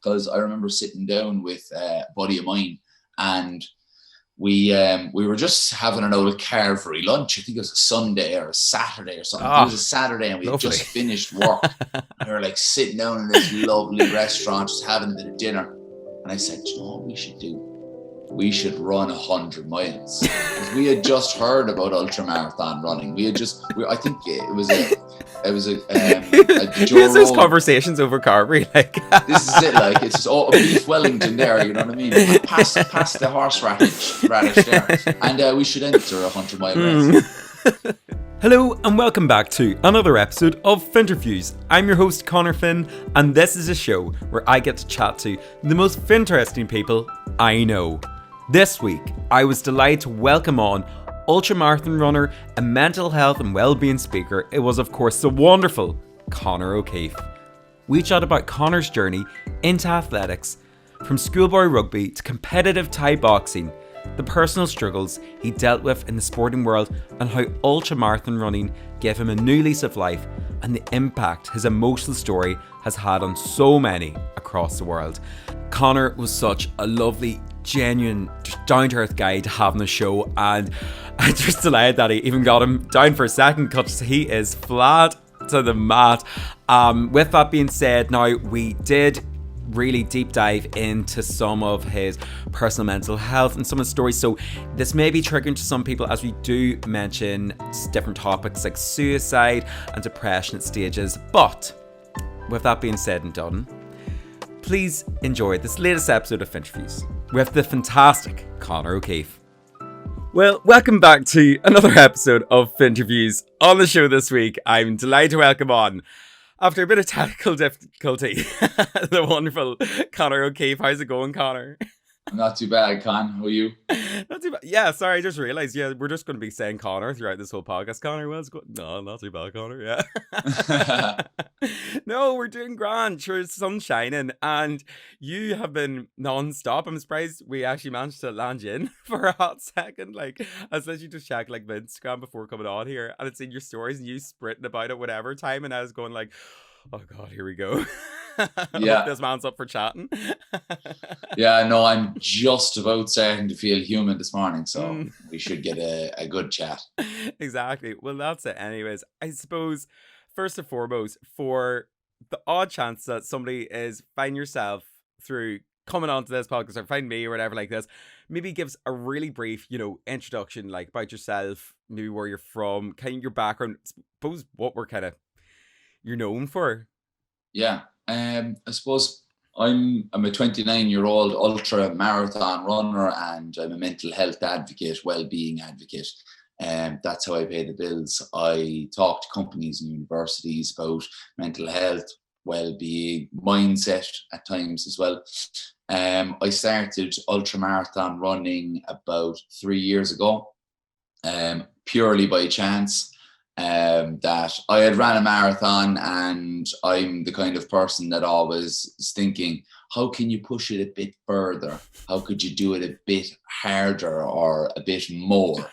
because I remember sitting down with a buddy of mine, and we were just having an old carvery lunch. I think it was a Sunday or a Saturday or something. It was a Saturday, and we had Lovely. just finished work. We were like sitting down in this lovely restaurant, just having a bit of dinner. And I said, you know what we should do? We should run 100 miles. Because we had just heard about ultramarathon running. I think it was a Joe Rogan. Conversations over carvery, like this is it. Like it's all beef Wellington there. You know what I mean? Past the horseradish there, and we should enter a 100-mile race. Hello and welcome back to another episode of Finnterviews. I'm your host Conor Finn, and this is a show where I get to chat to the most Finteresting people I know. This week, I was delighted to welcome on ultramarathon runner and mental health and wellbeing speaker. It was, of course, the wonderful Conor O'Keeffe. We chat about Conor's journey into athletics, from schoolboy rugby to competitive Thai boxing, the personal struggles he dealt with in the sporting world, and how ultramarathon running gave him a new lease of life, and the impact his emotional story has had on so many across the world. Conor was such a lovely, genuine, down-to-earth guy to have on the show, and I'm just delighted that he even got him down for a second because he is flat to the mat. With that being said, now we did really deep dive into some of his personal mental health and some of the stories, so this may be triggering to some people as we do mention different topics like suicide and depression at stages. But with that being said and done, please enjoy this latest episode of Finnterviews with the fantastic Conor O'Keeffe. Well, welcome back to another episode of Finnterviews. On the show this week, I'm delighted to welcome on, after a bit of technical difficulty, the wonderful Conor O'Keeffe. How's it going, Conor? Not too bad, Con. How are you? Not too bad. Yeah, sorry, I just realised, we're just going to be saying Conor throughout this whole podcast. Conor, what's going on? No, not too bad, Conor, yeah. No, we're doing grand. Sure, it's sun shining, and you have been non-stop. I'm surprised we actually managed to land you in for a hot second. Like, I was literally just checking like my Instagram before coming on here, and it's in your stories, and you sprinting about at whatever time, and I was going like, oh God, here we go. Yeah. This man's up for chatting. Yeah, no, I'm just about starting to feel human this morning, so we should get a good chat. Exactly. Well, that's it. Anyways, I suppose, first and foremost, for the odd chance that somebody is find yourself through coming onto this podcast or find me or whatever like this, maybe gives a really brief, introduction, like about yourself, maybe where you're from, kind of your background, suppose what you're known for. Yeah. I suppose I'm a 29-year-old ultra marathon runner, and I'm a mental health advocate, well-being advocate. That's how I pay the bills. I talk to companies and universities about mental health, well-being, mindset at times as well. I started ultramarathon running about 3 years ago, purely by chance. That I had ran a marathon, and I'm the kind of person that always is thinking, how can you push it a bit further? How could you do it a bit harder or a bit more?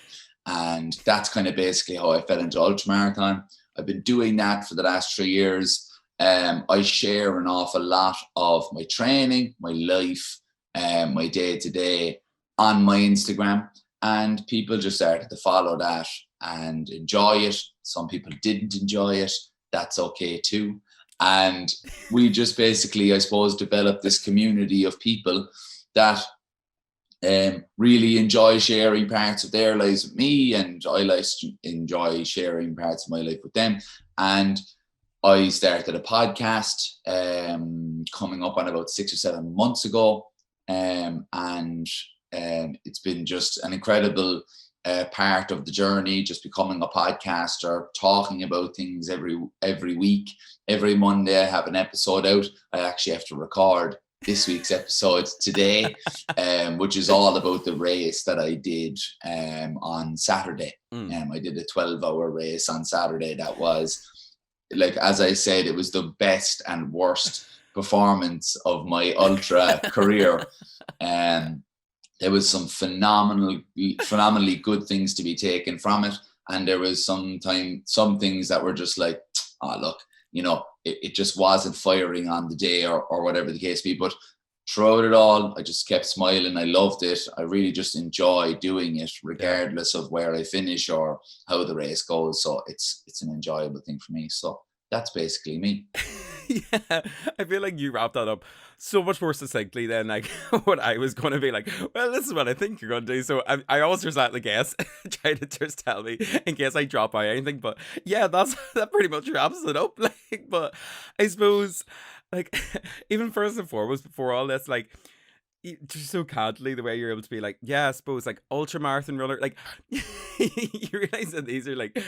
And that's kind of basically how I fell into ultramarathon. I've been doing that for the last 3 years. I share an awful lot of my training, my life, my day-to-day on my Instagram, and people just started to follow that and enjoy it. Some people didn't enjoy it. That's okay too. And we just basically, I suppose, developed this community of people that really enjoy sharing parts of their lives with me, and I like to enjoy sharing parts of my life with them. And I started a podcast coming up on about 6 or 7 months ago, and it's been just an incredible part of the journey, just becoming a podcaster, talking about things every week. Every Monday I have an episode out. I actually have to record this week's episode today, which is all about the race that I did on Saturday. I did a 12-hour race on Saturday. That was, like, as I said, it was the best and worst performance of my ultra career. There was some phenomenally good things to be taken from it, and there was some things that were just like, oh look, it just wasn't firing on the day or whatever the case be. But throughout it all, I just kept smiling. I loved it. I really just enjoy doing it, regardless of where I finish or how the race goes. So it's an enjoyable thing for me. So that's basically me. Yeah, I feel like you wrapped that up so much more succinctly than like what I was going to be like. Well, this is what I think you're going to do. So I always just had to guess, trying to just tell me in case I drop by anything. But yeah, that pretty much wraps it up. Like, but I suppose, like, even first and foremost, before all this, like, just so casually the way you're able to be like, yeah, I suppose like ultramarathon runner, like you realize that these are like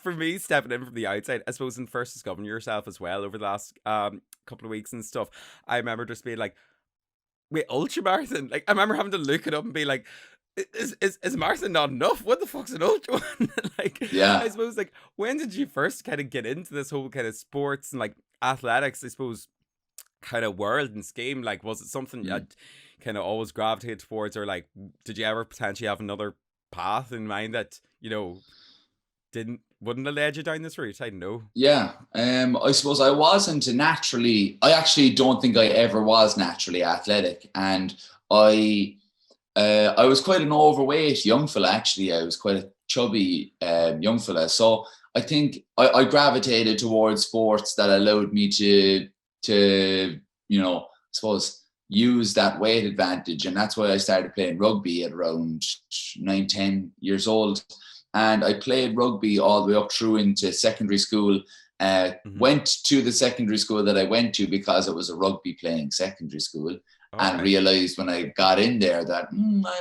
for me stepping in from the outside, I suppose, and first discovering yourself as well over the last couple of weeks and stuff. I remember just being like, wait, ultramarathon? Like I remember having to look it up and be like, is marathon not enough? What the fuck's an ultra one? Like, Yeah. I suppose, like, when did you first kind of get into this whole kind of sports and like athletics, I suppose, kind of world and scheme? Like, was it something you had kind of always gravitated towards, or like did you ever potentially have another path in mind that wouldn't have led you down this route? I don't know. Yeah, I suppose I actually don't think I ever was naturally athletic, and I was quite an overweight young fella. Actually, I was quite a chubby young fella, so I think I gravitated towards sports that allowed me to I suppose use that weight advantage. And that's why I started playing rugby at around 9-10 years old. And I played rugby all the way up through into secondary school. Went to the secondary school that I went to because it was a rugby playing secondary school. And realized when I got in there that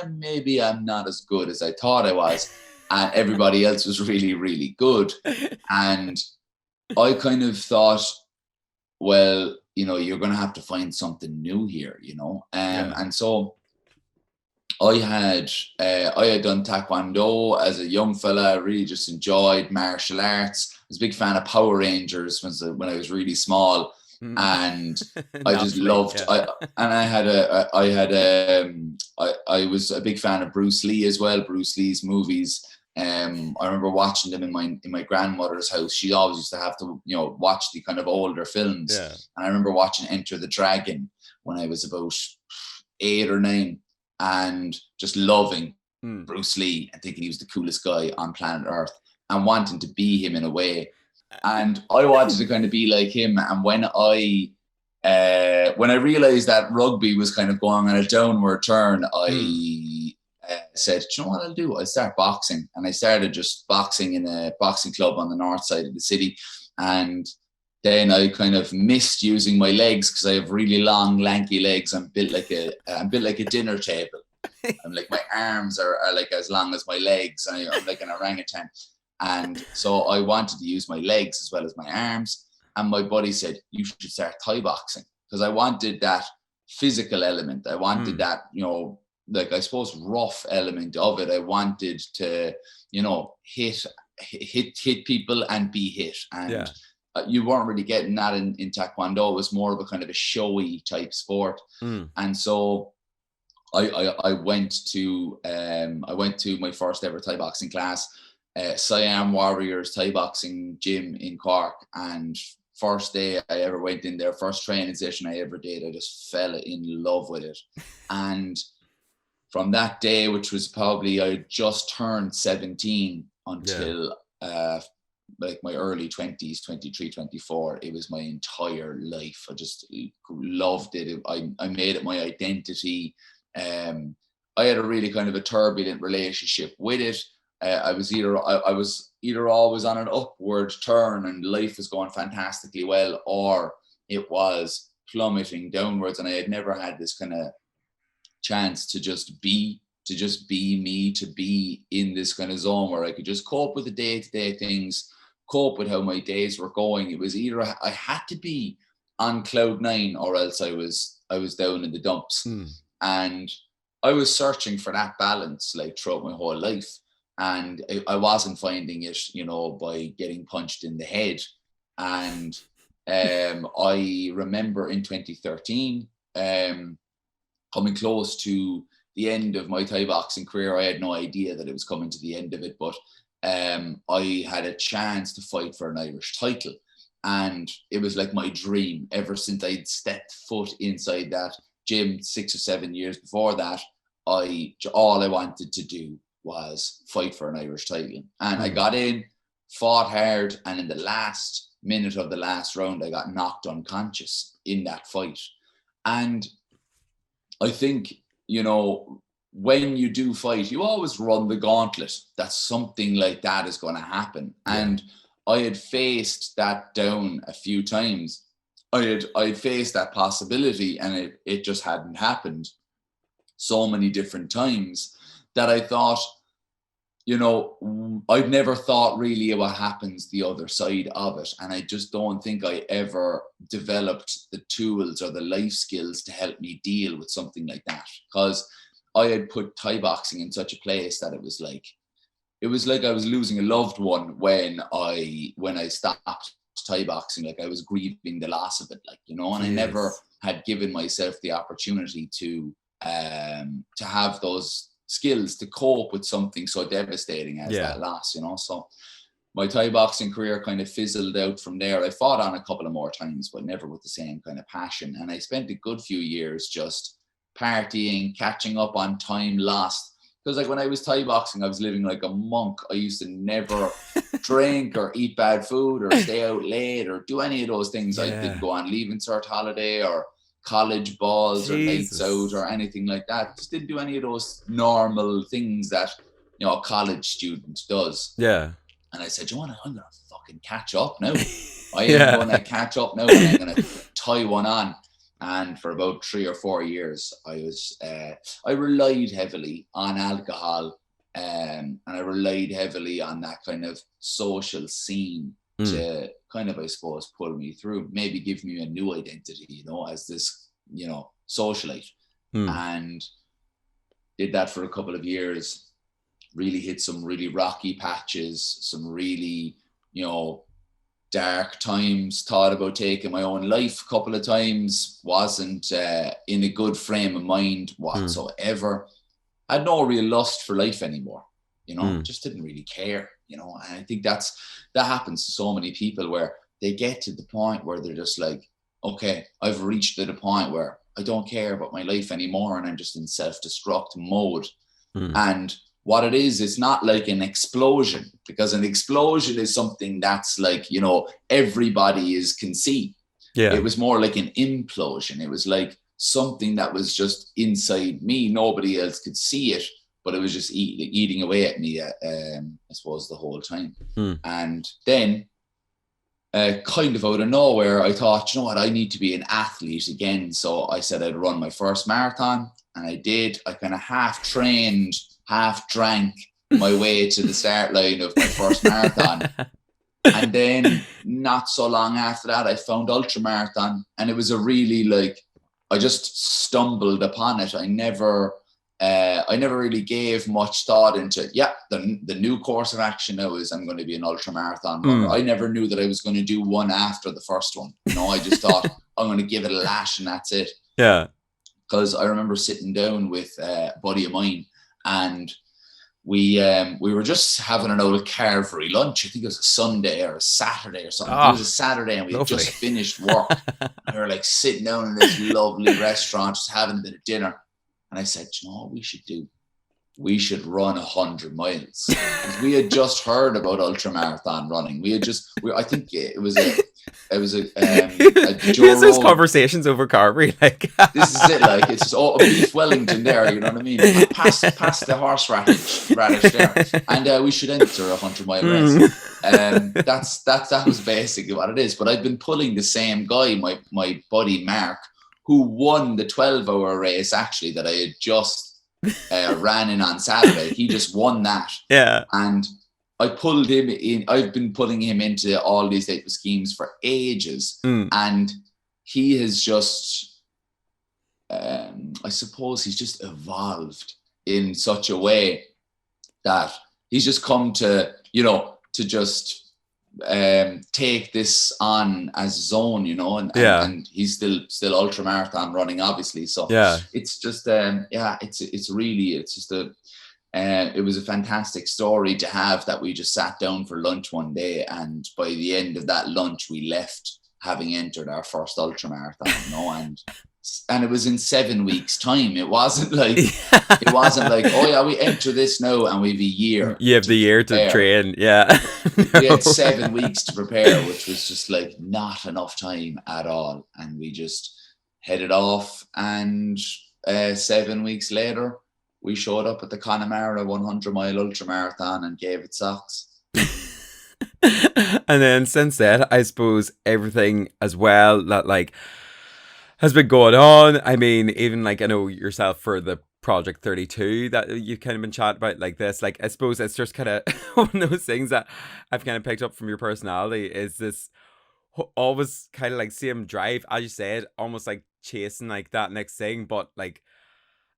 maybe I'm not as good as I thought I was. And everybody else was really, really good. And I kind of thought, well, you're going to have to find something new here, and so I had done Taekwondo as a young fella. I really just enjoyed martial arts. I was a big fan of Power Rangers when I was really small, and I just loved. I was a big fan of Bruce Lee as well. Bruce Lee's movies. I remember watching them in my grandmother's house. She always used to have to, watch the kind of older films. Yeah. And I remember watching Enter the Dragon when I was about 8 or 9, and just loving Bruce Lee and thinking he was the coolest guy on planet Earth and wanting to be him in a way. And I wanted to kind of be like him. And when I realized that rugby was kind of going on a downward turn, I said, do you know what I'll do? I'll start boxing. And I started just boxing in a boxing club on the north side of the city. And then I kind of missed using my legs because I have really long, lanky legs. I'm built like a dinner table. I'm like, my arms are like as long as my legs. I'm like an orangutan. And so I wanted to use my legs as well as my arms. And my buddy said, you should start Thai boxing, because I wanted that physical element. I wanted that, like, I suppose, rough element of it. I wanted to, hit people and be hit. And you weren't really getting that in Taekwondo. It was more of a kind of a showy type sport. And so I went to my first ever Thai boxing class, Siam Warriors Thai boxing gym in Cork. And first day I ever went in there, first training session I ever did, I just fell in love with it. And from that day, which was probably, I just turned 17 until like my early 20s, 23, 24, it was my entire life. I just loved it. I made it my identity. I had a really kind of a turbulent relationship with it. I was either always on an upward turn and life was going fantastically well, or it was plummeting downwards. And I had never had this kind of chance to just be me, to be in this kind of zone where I could just cope with the day-to-day things, cope with how my days were going. It was either I had to be on cloud 9 or else I was down in the dumps. And I was searching for that balance like throughout my whole life. And I wasn't finding it, by getting punched in the head. And I remember in 2013, coming close to the end of my Thai boxing career. I had no idea that it was coming to the end of it, but I had a chance to fight for an Irish title. And it was like my dream ever since I'd stepped foot inside that gym 6 or 7 years before that. All I wanted to do was fight for an Irish title. And I got in, fought hard, and in the last minute of the last round, I got knocked unconscious in that fight. And I think, you know, when you do fight, you always run the gauntlet that something like that is going to happen. Yeah. And I had faced that down a few times. I faced that possibility, and it just hadn't happened so many different times that I thought, you know, I've never thought really of what happens the other side of it. And I just don't think I ever developed the tools or the life skills to help me deal with something like that. Because I had put Thai boxing in such a place that it was like I was losing a loved one when I stopped Thai boxing. Like I was grieving the loss of it, like, you know, and I never had given myself the opportunity to have those skills to cope with something so devastating as that loss, you know. So my Thai boxing career kind of fizzled out from there. I fought on a couple of more times, but never with the same kind of passion. And I spent a good few years just partying, catching up on time lost. Because like when I was Thai boxing, I was living like a monk. I used to never drink or eat bad food or stay out late or do any of those things. I didn't go on leaving cert holiday or college balls or nights out or anything like that. Just didn't do any of those normal things that, you know, a college student does. Yeah. And I said, I'm going to fucking catch up now. I am going to catch up now, and I'm going to tie one on. And for about 3 or 4 years, I relied heavily on alcohol, and I relied heavily on that kind of social scene to kind of, I suppose, pull me through, maybe give me a new identity, you know, as this, you know, socialite. And did that for a couple of years, really hit some really rocky patches, some really, you know, dark times, thought about taking my own life a couple of times, wasn't in a good frame of mind whatsoever. I had no real lust for life anymore, you know, just didn't really care, you know. And I think that happens to so many people, where they get to the point where they're just like, okay, I've reached to the point where I don't care about my life anymore, and I'm just in self-destruct mode. And what it is, it's not like an explosion, because an explosion is something that's like, you know, everybody can see. Yeah. It was more like an implosion. It was like something that was just inside me. Nobody else could see it, but it was just eating away at me, I suppose, the whole time. And then kind of out of nowhere, I thought, you know what, I need to be an athlete again. So I said I'd run my first marathon, and I did. I kind of half trained, half drank my way to the start line of my first marathon. And then not so long after that, I found Ultramarathon, and it was a really, like, I just stumbled upon it. I never really gave much thought into, the new course of action now is I'm going to be an ultramarathon runner. I never knew that I was going to do one after the first one. You know, I just thought I'm going to give it a lash and that's it. Yeah. Because I remember sitting down with a buddy of mine, and we were just having an old carvery lunch. I think it was a Sunday or a Saturday or something. It was a Saturday, and we had just finished work. And we were like sitting down in this lovely restaurant, just having a bit of dinner. And I said, you know what we should do? We should run 100 miles. We had just heard about ultramarathon running. I think it was a Joe those conversations over carvery, like this is it, like it's just a beef Wellington there, you know what I mean? Past the horseradish there, and we should enter a 100-mile race. That was basically what it is. But I've been pulling the same guy, my buddy Mark, who won the 12-hour race actually that I had just ran in on Saturday. He just won that. Yeah. And I pulled him in. I've been pulling him into all these type of schemes for ages. And he has just, I suppose he's just evolved in such a way that he's just come to, you know, to just take this on as his own, you know, and he's still ultramarathon running, obviously. So it's just, it's just it was a fantastic story to have, that we just sat down for lunch one day, and by the end of that lunch we left having entered our first ultramarathon, you know, and it was in 7 weeks time. It wasn't like oh yeah, we enter this now and we've a year. You have the year to train. Yeah. We had 7 weeks to prepare, which was just like not enough time at all. And we just headed off, and 7 weeks later we showed up at the Connemara 100-mile ultramarathon and gave it socks. And then since then, I suppose everything as well that like has been going on. I mean, even like I know yourself for the Project 32 that you've kind of been chatting about like this. Like I suppose it's just kind of one of those things that I've kind of picked up from your personality, is this always kind of like same drive, as you said, almost like chasing like that next thing. But like,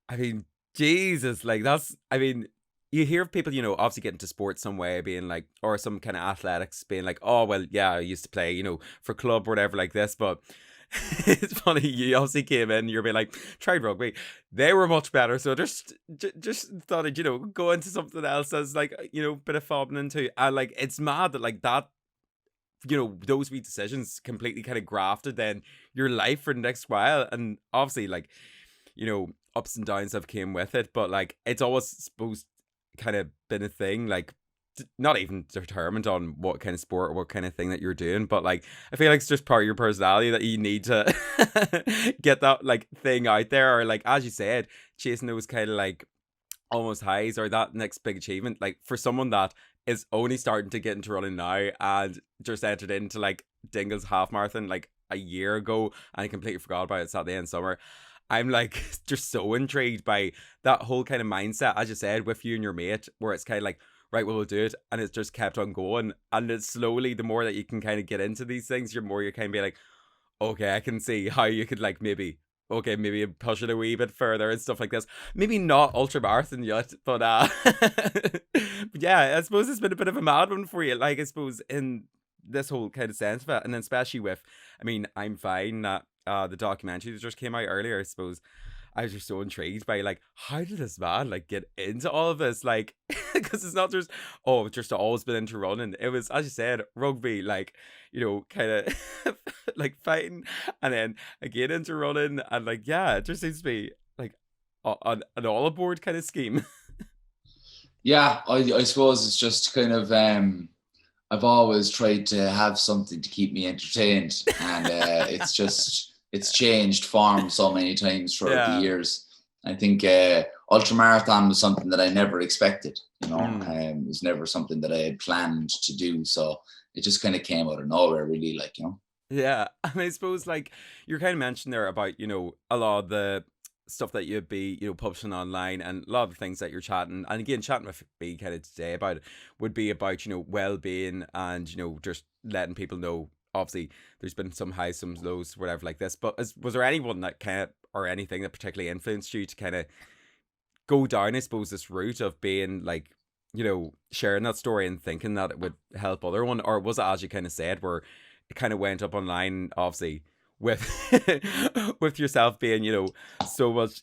I mean, Jesus, like that's, I mean, you hear of people, you know, obviously getting to sports some way, being like, or some kind of athletics being like, oh, well, yeah, I used to play, you know, for club or whatever like this. But it's funny, you obviously came in, you're being like, tried rugby. They were much better. So just thought I'd, you know, go into something else as like, you know, bit of fobbing into. And like, it's mad that like that, you know, those wee decisions completely kind of grafted then your life for the next while. And obviously like, you know, ups and downs have came with it, but like it's always supposed kind of been a thing, like not even determined on what kind of sport or what kind of thing that you're doing, but like I feel like it's just part of your personality that you need to get that like thing out there, or like as you said, chasing those kind of like almost highs or that next big achievement. Like for someone that is only starting to get into running now and just entered into like Dingle's half marathon like a year ago, and I completely forgot about it. It's at the end of summer. I'm like just so intrigued by that whole kind of mindset, as you said, with you and your mate, where it's kind of like, right, well, we'll do it. And it's just kept on going. And it's slowly, the more that you can kind of get into these things, the more you kind of be like, okay, I can see how you could like maybe push it a wee bit further and stuff like this. Maybe not ultramarathon yet, but but yeah, I suppose it's been a bit of a mad one for you. Like, I suppose in this whole kind of sense of it. And then especially with, I mean, I'm fine that the documentary that just came out earlier, I suppose I was just so intrigued by like, how did this man like get into all of this? Like, because it's not just, oh, just always been into running. It was, as you said, rugby, like, you know, kind of like fighting, and then again into running, and like, yeah, it just seems to be like an all aboard kind of scheme. Yeah, I suppose it's just kind of I've always tried to have something to keep me entertained, and it's changed form so many times throughout the years. I think ultramarathon was something that I never expected, you know. It was never something that I had planned to do, so it just kind of came out of nowhere, really, like, you know. Yeah, and I suppose like you're kind of mentioned there about, you know, a lot of the stuff that you'd be, you know, publishing online, and a lot of the things that you're chatting, and again chatting with me kind of today about it, would be about, you know, well-being, and, you know, just letting people know, obviously there's been some highs, some lows, whatever like this, but was there anyone that kind of, or anything that particularly influenced you to kind of go down, I suppose, this route of being like, you know, sharing that story and thinking that it would help other one? Or was it, as you kind of said, where it kind of went up online, obviously, with with yourself being, you know, so much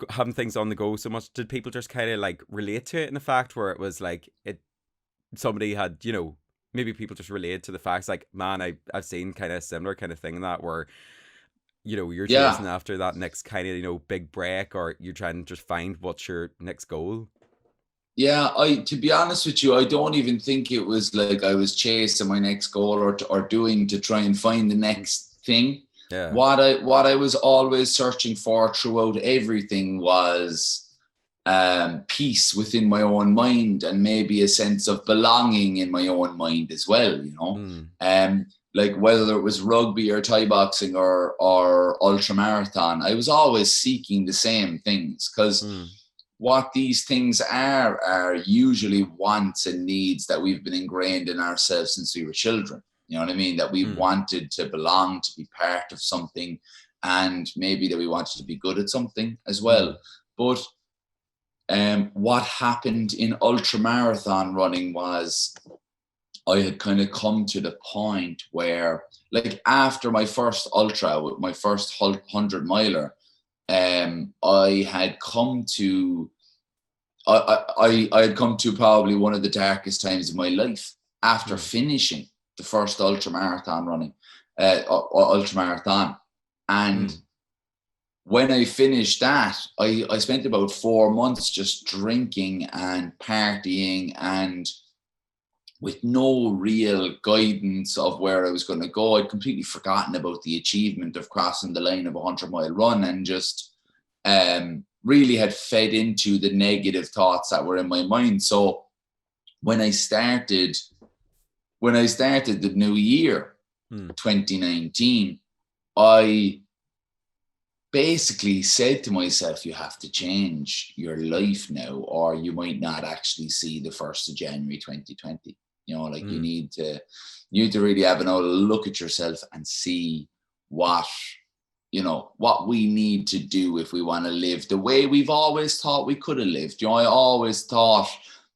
having things on the go so much, did people just kind of like relate to it in the fact where it was like somebody had, you know, maybe people just related to the facts, like, man, I've seen kind of similar kind of thing in that, where, you know, you're chasing after that next kind of, you know, big break, or you're trying to just find what's your next goal? Yeah, to be honest with you, I don't even think it was like I was chasing my next goal or doing to try and find the next thing. Yeah. What I was always searching for throughout everything was peace within my own mind, and maybe a sense of belonging in my own mind as well, you know. Like whether it was rugby or Thai boxing or ultramarathon, I was always seeking the same things, because what these things are usually wants and needs that we've been ingrained in ourselves since we were children. You know what I mean? That we wanted to belong, to be part of something, and maybe that we wanted to be good at something as well. But what happened in ultramarathon running was I had kind of come to the point where, like, after my first ultra, my first 100 miler, I had come to I had come to probably one of the darkest times of my life after finishing the first ultramarathon running, ultramarathon. And when I finished that, I spent about 4 months just drinking and partying and with no real guidance of where I was going to go. I'd completely forgotten about the achievement of crossing the line of a 100-mile run, and just really had fed into the negative thoughts that were in my mind. So when I started the new year, 2019, I basically said to myself, you have to change your life now, or you might not actually see the 1st of January 2020. You know, like you need to really have another look at yourself and see what we need to do if we want to live the way we've always thought we could have lived. You know, I always thought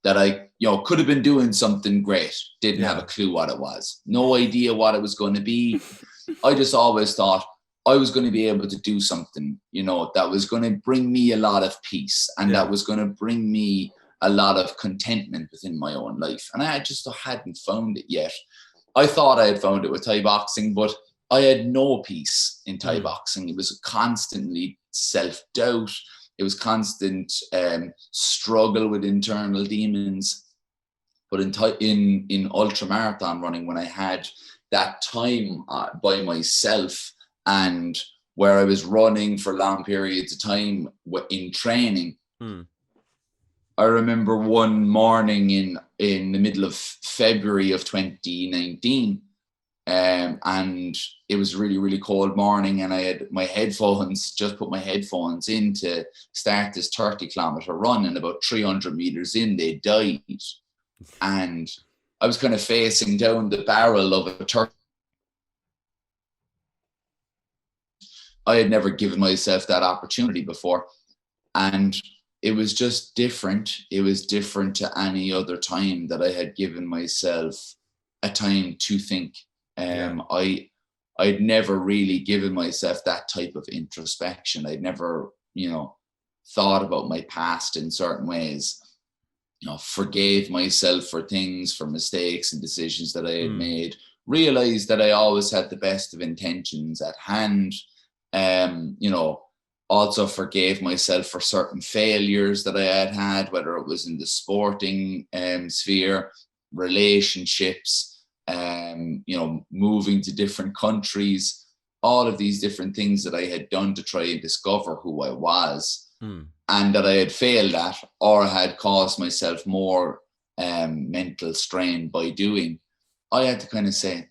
that I could have been doing something great. Didn't have a clue what it was. No idea what it was going to be. I just always thought I was going to be able to do something, that was going to bring me a lot of peace, and that was going to bring me a lot of contentment within my own life. And I just hadn't found it yet. I thought I had found it with Thai boxing, but I had no peace in Thai boxing. It was constantly self-doubt. It was constant struggle with internal demons. But in ultramarathon running, when I had that time by myself, and where I was running for long periods of time in training, I remember one morning in the middle of February of 2019, and it was really, really cold morning, and I had my headphones, just put my headphones in to start this 30-kilometer run, and about 300 meters in, they died. And I was kind of facing down the barrel of a 30. I had never given myself that opportunity before. And it was just different. It was different to any other time that I had given myself a time to think. I'd never really given myself that type of introspection. I'd never, thought about my past in certain ways. Forgave myself for things, for mistakes and decisions that I had made. Realized that I always had the best of intentions at hand. Also forgave myself for certain failures that I had, whether it was in the sporting sphere, relationships, moving to different countries, all of these different things that I had done to try and discover who I was, and that I had failed at, or had caused myself more mental strain by doing. I had to kind of say,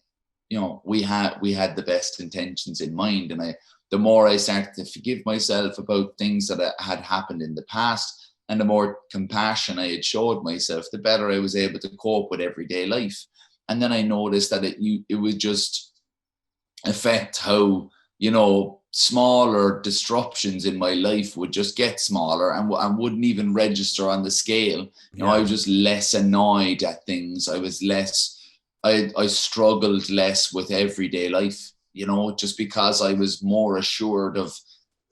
we had the best intentions in mind. And the more I started to forgive myself about things that had happened in the past, and the more compassion I had showed myself, the better I was able to cope with everyday life. And then I noticed that it would just affect how, smaller disruptions in my life would just get smaller and wouldn't even register on the scale. I was just less annoyed at things. I was less, I struggled less with everyday life, just because I was more assured of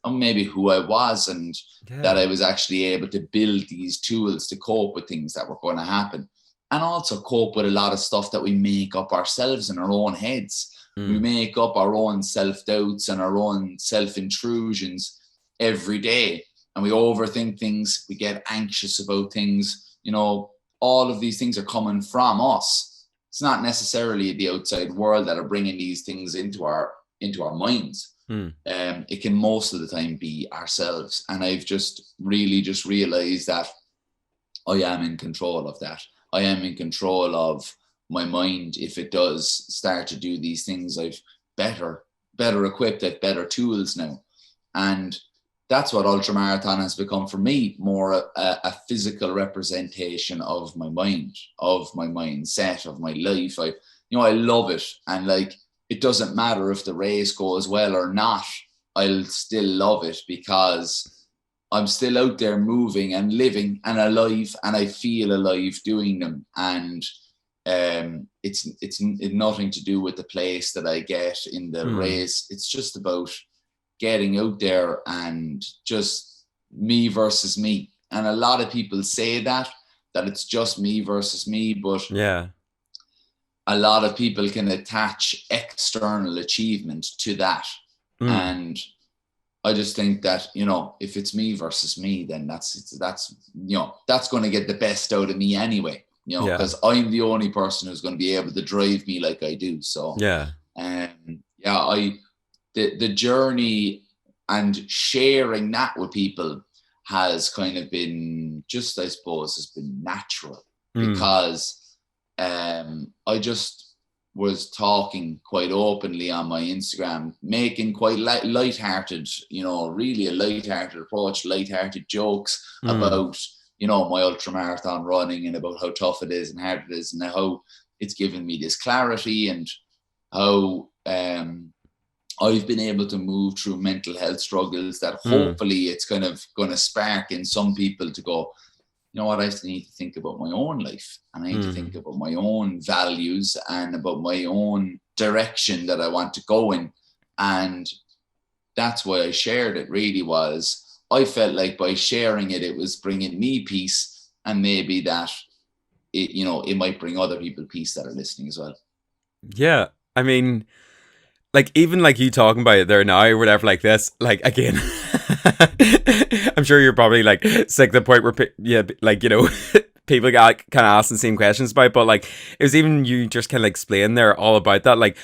maybe who I was, and that I was actually able to build these tools to cope with things that were going to happen, and also cope with a lot of stuff that we make up ourselves in our own heads. We make up our own self-doubts and our own self-intrusions every day, and we overthink things. We get anxious about things. All of these things are coming from us. It's not necessarily the outside world that are bringing these things into our minds. It can most of the time be ourselves. And I've just realized that I am in control of that. I am in control of my mind. If it does start to do these things, I've better equipped, I've better tools now. And that's what ultramarathon has become for me, more a physical representation of my mind, of my mindset, of my life. I love it. And it doesn't matter if the race goes well or not, I'll still love it, because I'm still out there moving and living and alive, and I feel alive doing them. And it's nothing to do with the place that I get in the race. It's just about getting out there and just me versus me, And a lot of people say that it's just me versus me, but yeah, a lot of people can attach external achievement to that. And I just think that, you know, if it's me versus me, then that's you know, that's going to get the best out of me anyway, you know, because I'm the only person who's going to be able to drive me like I do. So the journey and sharing that with people has kind of been just, I suppose, has been natural, because I just was talking quite openly on my Instagram, making quite light-hearted, you know, really a light-hearted approach, light-hearted jokes about, you know, my ultramarathon running and about how tough it is and hard it is and how it's given me this clarity and how I've been able to move through mental health struggles that hopefully it's kind of going to spark in some people to go, you know what, I need to think about my own life, and I need to think about my own values and about my own direction that I want to go in. And that's why I shared it, really was, I felt like by sharing it, it was bringing me peace, and maybe that it, you know, it might bring other people peace that are listening as well. Yeah. I mean, like, even like you talking about it there now or whatever like this, like, again, I'm sure you're probably like sick to the point where, like, you know, people got kind of asking the same questions about it, but like, it was even you just kind of explain there all about that. Like,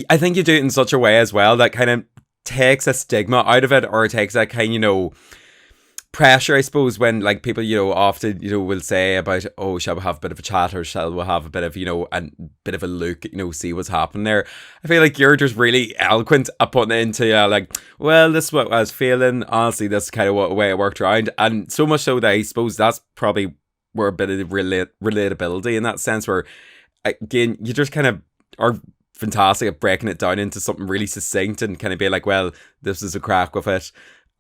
I think you do it in such a way as well that kind of takes a stigma out of it, or it takes that kind, you know, pressure, I suppose, when like people, you know, often, you know, will say about, oh, shall we have a bit of a chat, or shall we have a bit of, you know, a bit of a look, you know, see what's happening there. I feel like you're just really eloquent at putting it into like, well, this is what I was feeling, honestly, this is kind of what way it worked around. And so much so that I suppose that's probably where a bit of relatability in that sense, where again, you just kind of are fantastic at breaking it down into something really succinct and kind of be like, well, this is a crack with it.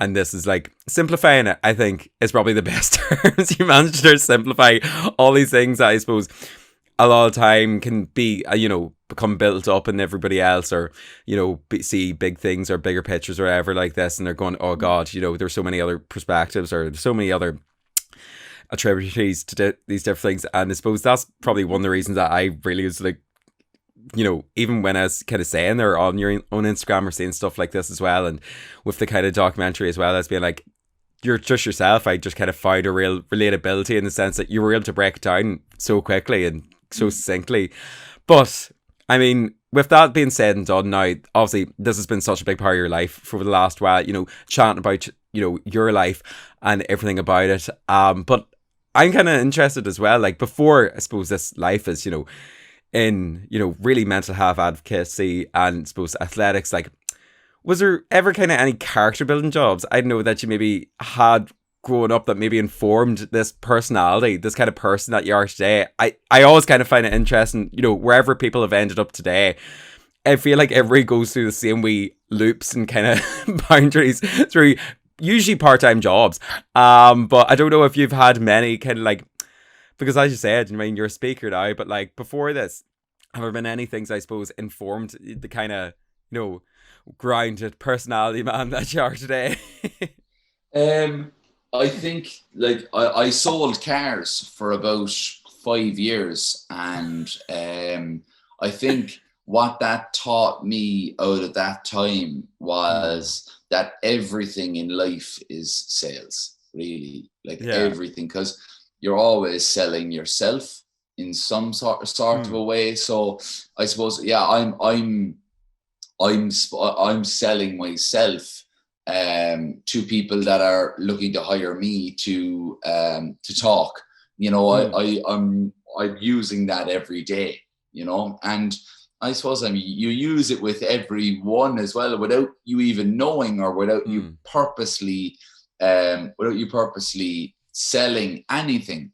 And this is like simplifying it, I think, is probably the best terms. You managed to simplify all these things that I suppose a lot of time can be, you know, become built up in everybody else, or, you know, see big things or bigger pictures or whatever like this. And they're going, oh God, you know, there's so many other perspectives, or there's so many other attributes to these different things. And I suppose that's probably one of the reasons that I really was like, you know, even when I was kind of saying there on your own Instagram or saying stuff like this as well, and with the kind of documentary as well, as being like, you're just yourself, I just kind of found a real relatability in the sense that you were able to break it down so quickly and so succinctly. But I mean, with that being said and done now, obviously this has been such a big part of your life for the last while, you know, chatting about, you know, your life and everything about it. But I'm kind of interested as well, like, before, I suppose, this life is, you know, in, you know, really mental health advocacy and, I suppose, athletics, like, was there ever kind of any character building jobs I know that you maybe had growing up that maybe informed this personality, this kind of person that you are today? I always kind of find it interesting, you know, wherever people have ended up today, I feel like everybody goes through the same wee loops and kind of boundaries through usually part-time jobs. But I don't know if you've had many kind of like, because as you said, I mean, you're a speaker now, but like before this, have there been any things, I suppose, informed the kind of, you know, grounded personality man that you are today? I think, like, I sold cars for about 5 years, and I think what that taught me out of that time was that everything in life is sales, really, like everything, because you're always selling yourself in some sort of a way. So I suppose, yeah, I'm selling myself to people that are looking to hire me to talk. You know, I'm using that every day, you know, and I suppose, I mean, you use it with everyone as well, without you even knowing, or without you purposely selling anything.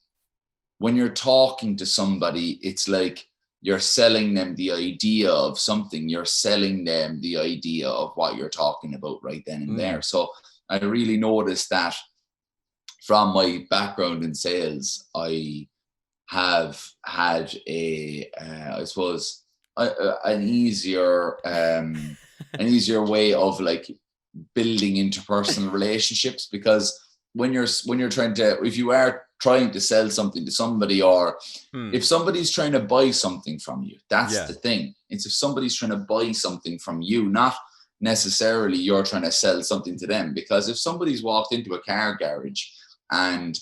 When you're talking to somebody, it's like you're selling them the idea of something. You're selling them the idea of what you're talking about right then and there. So I really noticed that from my background in sales, I have had I suppose, an easier way of like building interpersonal relationships, because when you're trying to, if you are trying to sell something to somebody, or if somebody's trying to buy something from you, that's the thing. It's if somebody's trying to buy something from you, not necessarily you're trying to sell something to them. Because if somebody's walked into a car garage and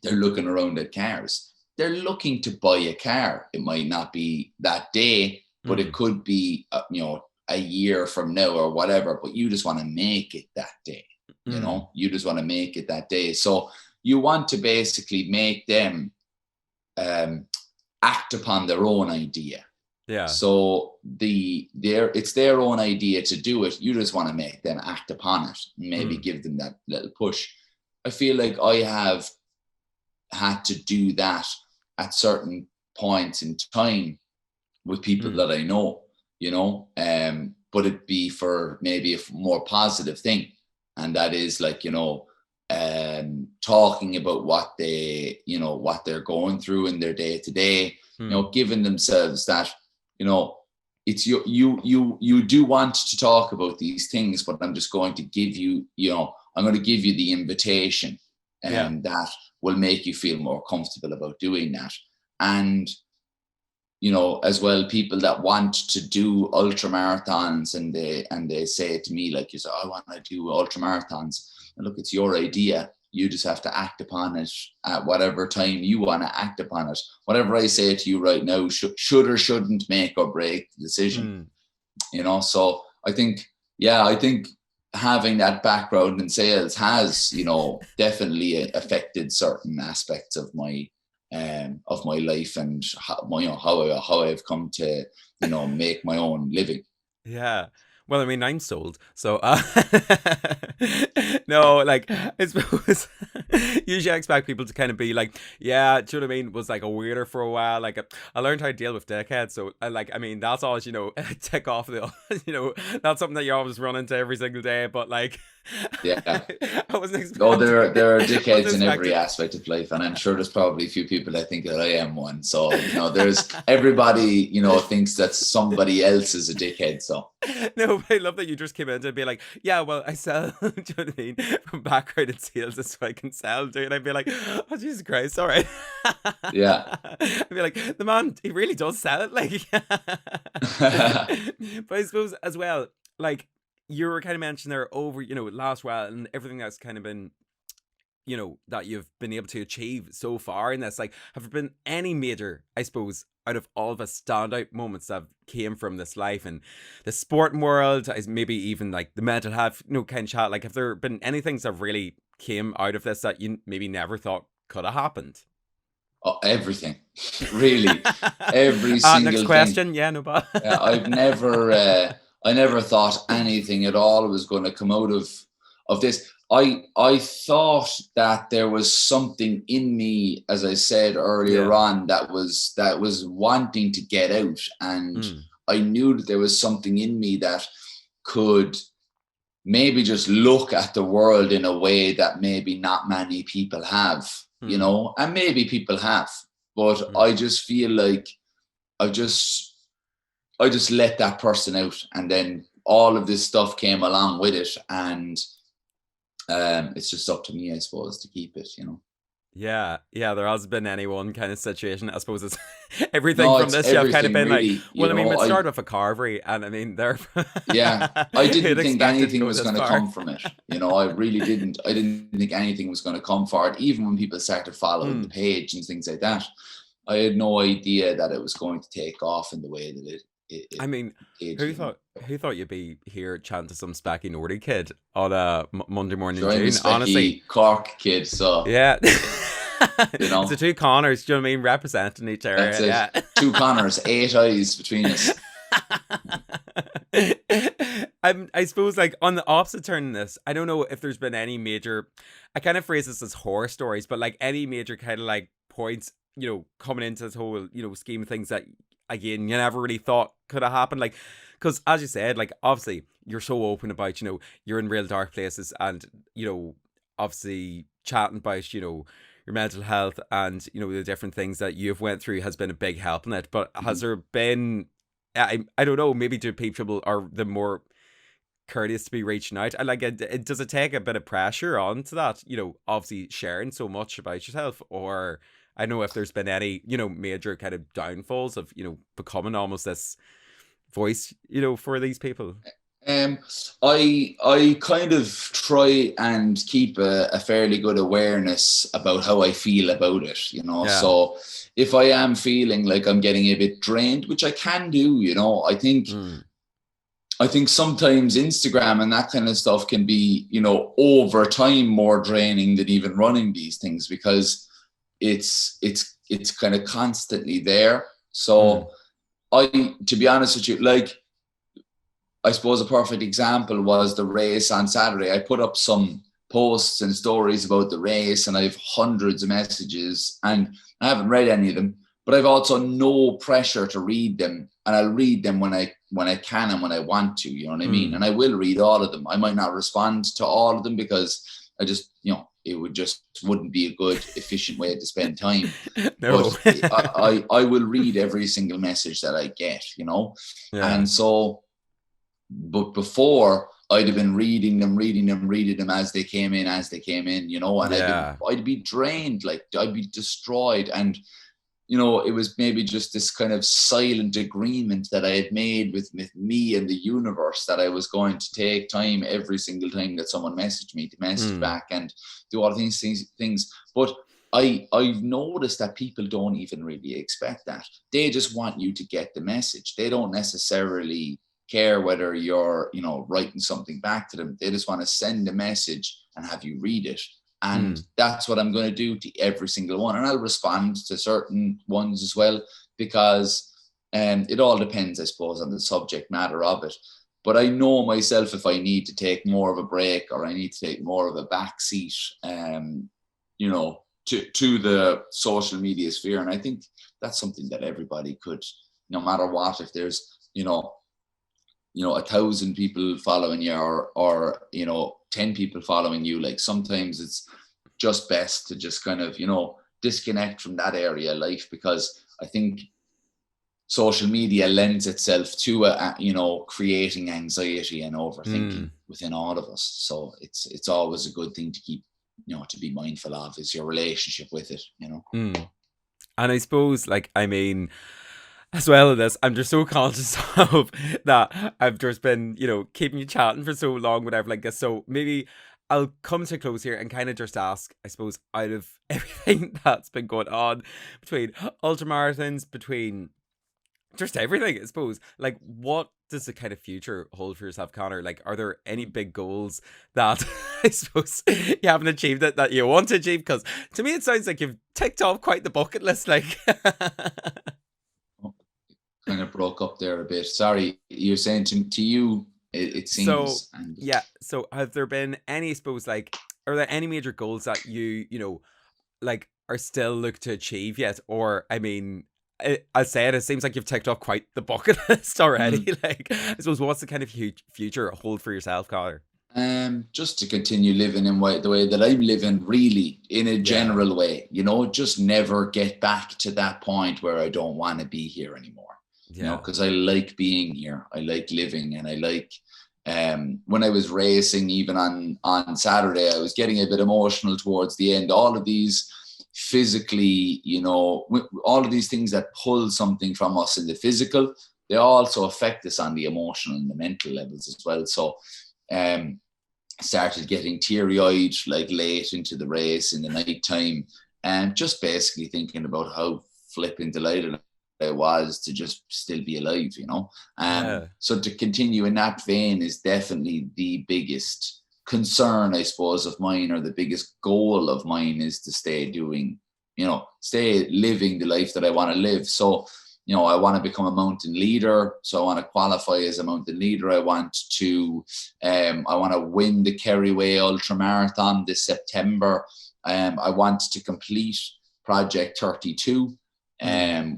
they're looking around at cars, they're looking to buy a car. It might not be that day, but it could be, a year from now or whatever, but you just want to make it that day. You just want to make it that day. So you want to basically make them act upon their own idea. Yeah. So it's their own idea to do it. You just want to make them act upon it, and maybe give them that little push. I feel like I have had to do that at certain points in time with people that I know, but it'd be for maybe a more positive thing. And that is like, talking about what they're going through in their day to day, giving themselves that, it's you do want to talk about these things, but I'm just going to give you, I'm going to give you the invitation, and that will make you feel more comfortable about doing that. And, as well, people that want to do ultra marathons and they say to me, like, I want to do ultra marathons. And look, it's your idea. You just have to act upon it at whatever time you want to act upon it. Whatever I say to you right now should or shouldn't make or break the decision. So I think having that background in sales has, definitely affected certain aspects of my life and how I've come to, make my own living. Yeah. Well, I mean, I'm sold. So, no, like, I suppose usually I expect people to kind of be like, yeah, do you know what I mean? Was like a weirder for a while. Like, I learned how to deal with dickheads. So, that's always, tick off the, not something that you always run into every single day, but like, yeah, I wasn't expecting. Oh, there are dickheads in every aspect of life, and I'm sure there's probably a few people that think that I am one. So there's everybody thinks that somebody else is a dickhead. So no, but I love that you just came in to be like, yeah, well, I sell. Do you know what I mean? From background in sales, so I can sell. And I'd be like, oh Jesus Christ, all right. Yeah, I'd be like, the man, he really does sell it, like. But I suppose as well, like, you were kind of mentioning there over, last while and everything that's kind of been, that you've been able to achieve so far in this. Like, have there been any major, I suppose, out of all of the standout moments that came from this life and the sporting world, maybe even like the mental health, kind of chat? Like, have there been any things that really came out of this that you maybe never thought could have happened? Oh, everything, really, every single next question. thing. Yeah, no, but Yeah, I never thought anything at all was going to come out of this. I thought that there was something in me, as I said earlier on, that was wanting to get out, and I knew that there was something in me that could maybe just look at the world in a way that maybe not many people have, and maybe people have, but I just feel like I just let that person out, and then all of this stuff came along with it, and it's just up to me, I suppose, to keep it, Yeah, there hasn't been any one kind of situation. I suppose it's everything from this show kind of been really, like, well, I mean, it started with a carvery, and I mean, they're I didn't think anything was going to come from it. I really didn't. I didn't think anything was going to come for it, even when people started following the page and things like that. I had no idea that it was going to take off in the way that it I mean, did. who thought you'd be here chatting to some specky Nordy kid on a Monday morning Sure, in June? Honestly, Cork kid, so yeah. It's the two Connors, do you know what I mean, representing each area. That's it. Yeah. Two Connors, 8 eyes between us. I suppose, like, on the opposite turn in this, I don't know if there's been any major, I kind of phrase this as horror stories, but like any major kind of like points, coming into this whole, scheme of things that, again, you never really thought could have happened. Like, because as you said, like, obviously you're so open about, you're in real dark places, and, obviously chatting about, your mental health and, the different things that you've went through has been a big help in it. But has there been, I don't know, maybe do people or the more courteous to be reaching out. And like, does it take a bit of pressure onto that, you know, obviously sharing so much about yourself? Or I don't know if there's been any, you know, major kind of downfalls of, you know, becoming almost this voice, you know, for these people. Um, I kind of try and keep a fairly good awareness about how I feel about it, you know. Yeah. So if I am feeling like I'm getting a bit drained, which I can do, you know, I think sometimes Instagram and that kind of stuff can be, you know, over time more draining than even running these things, because it's kind of constantly there. So to be honest with you, like, I suppose a perfect example was the race on Saturday. I put up some posts and stories about the race, and I have hundreds of messages, and I haven't read any of them, but I've also no pressure to read them, and I'll read them when I can and when I want to, you know what I mean? And I will read all of them. I might not respond to all of them because I just, you know, it wouldn't be a good, efficient way to spend time. No. But I will read every single message that I get, you know? Yeah. And so, but before, I'd have been reading them as they came in, you know, and I'd be drained, like I'd be destroyed. And, you know, it was maybe just this kind of silent agreement that I had made with me and the universe that I was going to take time every single time that someone messaged me to message back and do all these things. But I've noticed that people don't even really expect that. They just want you to get the message. They don't necessarily care whether you're, you know, writing something back to them. They just want to send a message and have you read it. And that's what I'm going to do to every single one. And I'll respond to certain ones as well, because it all depends, I suppose, on the subject matter of it. But I know myself, if I need to take more of a break or I need to take more of a backseat, you know, to the social media sphere. And I think that's something that everybody could, no matter what, if there's, you know, 1,000 people following you or, you know, 10 people following you, like sometimes it's just best to just kind of, you know, disconnect from that area of life, because I think social media lends itself to, you know, creating anxiety and overthinking within all of us. So it's always a good thing to keep, you know, to be mindful of, is your relationship with it, you know. And I suppose, like, I mean, as well as this, I'm just so conscious of that I've just been, you know, keeping you chatting for so long, whatever, like this. So maybe I'll come to a close here and kind of just ask, I suppose, out of everything that's been going on between ultramarathons, between just everything, I suppose, like, what does the kind of future hold for yourself, Conor? Like, are there any big goals that I suppose you haven't achieved that you want to achieve? Because to me, it sounds like you've ticked off quite the bucket list, like. Kind of broke up there a bit. Sorry, you're saying to you, it seems. So, yeah. So have there been any, I suppose, like, are there any major goals that you know, like, are still look to achieve yet? Or, I mean, I'll say it seems like you've ticked off quite the bucket list already. Like, I suppose, what's the kind of future hold for yourself, Conor? Just to continue living in the way that I'm living, really, in a general way, you know, just never get back to that point where I don't want to be here anymore. You know, because I like being here, I like living, and I like, when I was racing, even on Saturday, I was getting a bit emotional towards the end. All of these physically, you know, all of these things that pull something from us in the physical, they also affect us on the emotional and the mental levels as well. So started getting teary-eyed, like late into the race in the night time, and just basically thinking about how flipping delighted I was to just still be alive, you know. So to continue in that vein is definitely the biggest concern, I suppose, of mine, or the biggest goal of mine, is to stay living the life that I want to live. So, you know, I want to become a mountain leader. So I want to qualify as a mountain leader. I want to win the Kerryway Ultramarathon this September. I want to complete Project 32.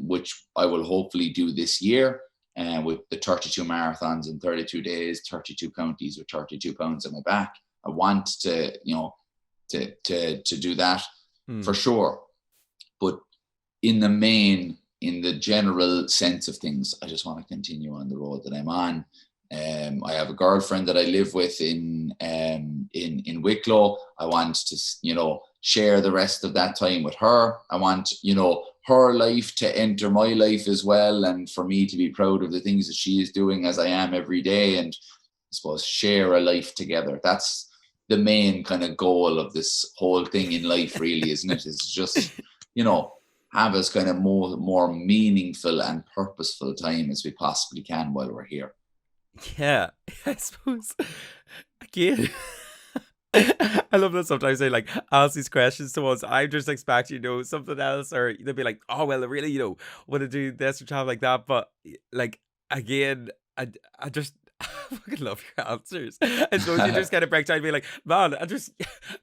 Which I will hopefully do this year, with the 32 marathons in 32 days, 32 counties with 32 pounds on my back. I want to, you know, to do that for sure. But in the main, in the general sense of things, I just want to continue on the road that I'm on, I have a girlfriend that I live with in Wicklow. I want to, share the rest of that time with her. I want, her life to enter my life as well, and for me to be proud of the things that she is doing as I am every day, and I suppose share a life together. That's the main kind of goal of this whole thing in life, really, isn't it? It's just, have us kind of more meaningful and purposeful time as we possibly can while we're here. Yeah, I suppose, again, I love that sometimes they like ask these questions to us. I just expect, something else, or they'll be like, oh, well, I really, want to do this or something like that. But like, again, I just, I fucking love your answers. I suppose you just kind of break down and be like, man, I just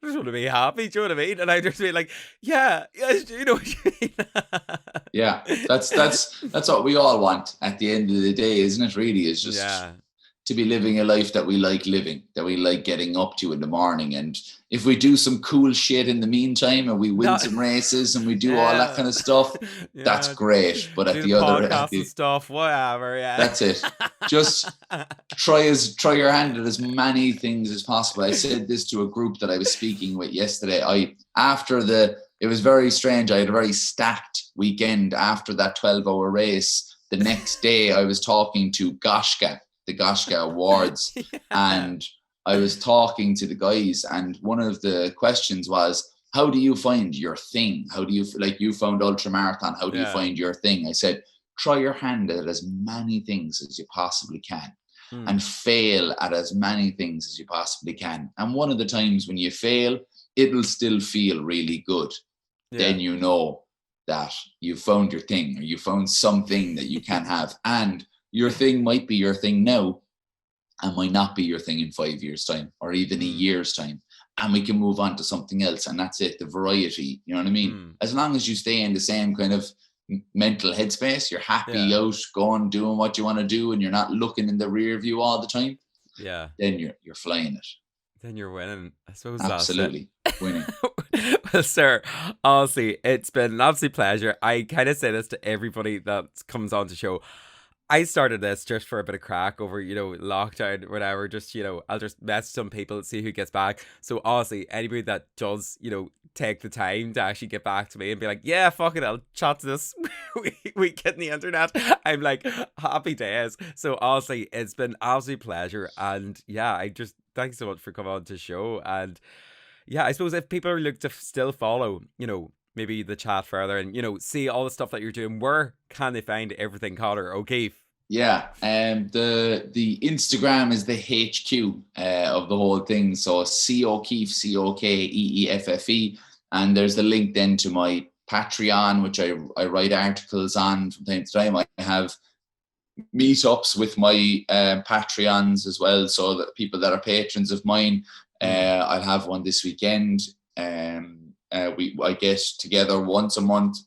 want to be happy. Do you know what I mean? And I just be like, yeah, you know what you mean? Yeah, that's what we all want at the end of the day, isn't it? Really, is just to be living a life that we like living, that we like getting up to in the morning. And if we do some cool shit in the meantime and we win some races and we do all that kind of stuff, that's great. But at the other end, stuff, whatever, that's it. Just try your hand at as many things as possible. I said this to a group that I was speaking with yesterday. It was very strange. I had a very stacked weekend after that 12-hour race. The next day I was talking to the Goshka Awards, and I was talking to the guys, and one of the questions was, how do you find your thing? How do you, like, you found Ultramarathon, how do you find your thing? I said, try your hand at as many things as you possibly can and fail at as many things as you possibly can. And one of the times when you fail, it'll still feel really good. Then you know that you found your thing, or you found something that you can have. And your thing might be your thing now and might not be your thing in 5 years' time or even a year's time. And we can move on to something else. And that's it, the variety. You know what I mean? As long as you stay in the same kind of mental headspace, you're happy out, going, doing what you want to do, and you're not looking in the rear view all the time. Yeah. Then you're flying it. Then you're winning. I suppose absolutely winning. Well, sir, honestly, it's been an absolute pleasure. I kind of say this to everybody that comes on the show. I started this just for a bit of crack over, lockdown, whatever. Just, I'll just message some people, see who gets back. So honestly, anybody that does, take the time to actually get back to me and be like, yeah, fuck it, I'll chat to this weekend on the internet, I'm like, happy days. So honestly, it's been an absolute pleasure. And yeah, thanks so much for coming on to the show. And yeah, I suppose if people are looking to still follow, maybe the chat further and, see all the stuff that you're doing, where can they find everything Conor O'Keeffe? Yeah, the Instagram is the HQ of the whole thing. So C O'Keeffe, COKEEFFE. And there's the link then to my Patreon, which I write articles on from time to time. I have meetups with my Patreons as well. So that people that are patrons of mine, I'll have one this weekend. I get together once a month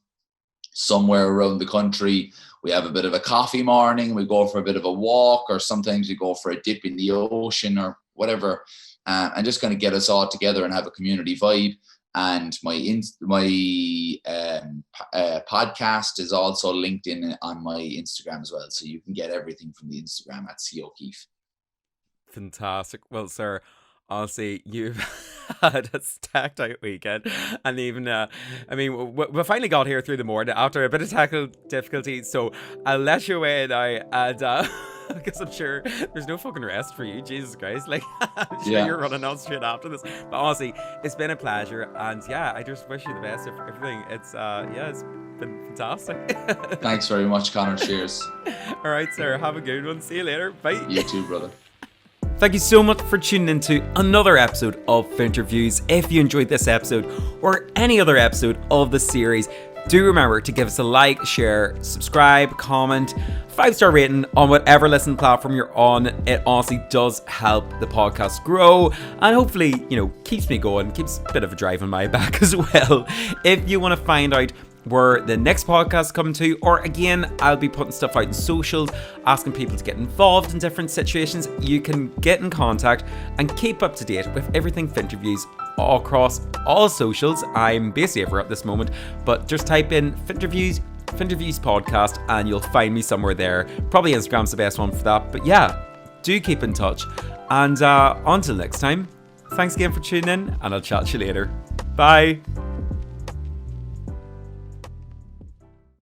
somewhere around the country. We have a bit of a coffee morning. We go for a bit of a walk, or sometimes we go for a dip in the ocean or whatever, and just kind of get us all together and have a community vibe. And my podcast is also linked in on my Instagram as well, so you can get everything from the Instagram at C O'Keeffe. Fantastic. Well, sir, honestly, you've had a stacked out weekend, and even we finally got here through the morning after a bit of technical difficulty, so I'll let you away now, and because I'm sure there's no fucking rest for you, Jesus Christ, like I'm sure you're running on straight after this. But honestly, it's been a pleasure, and yeah, I just wish you the best of everything. It's it's been fantastic. Thanks very much, Conor. Cheers. All right, sir, have a good one. See you later. Bye. You too, brother. Thank you so much for tuning into another episode of Finnterviews. If you enjoyed this episode or any other episode of the series, do remember to give us a like, share, subscribe, comment, 5-star rating on whatever listening platform you're on. It honestly does help the podcast grow, and hopefully, keeps me going, keeps a bit of a drive on my back as well. If you want to find out where the next podcast coming to, or again, I'll be putting stuff out in socials, asking people to get involved in different situations, you can get in contact and keep up to date with everything Finnterviews all across all socials. I'm basically everywhere at this moment, but just type in Finnterviews podcast and you'll find me somewhere there. Probably Instagram's the best one for that. But yeah, do keep in touch. And until next time, thanks again for tuning in, and I'll chat to you later. Bye.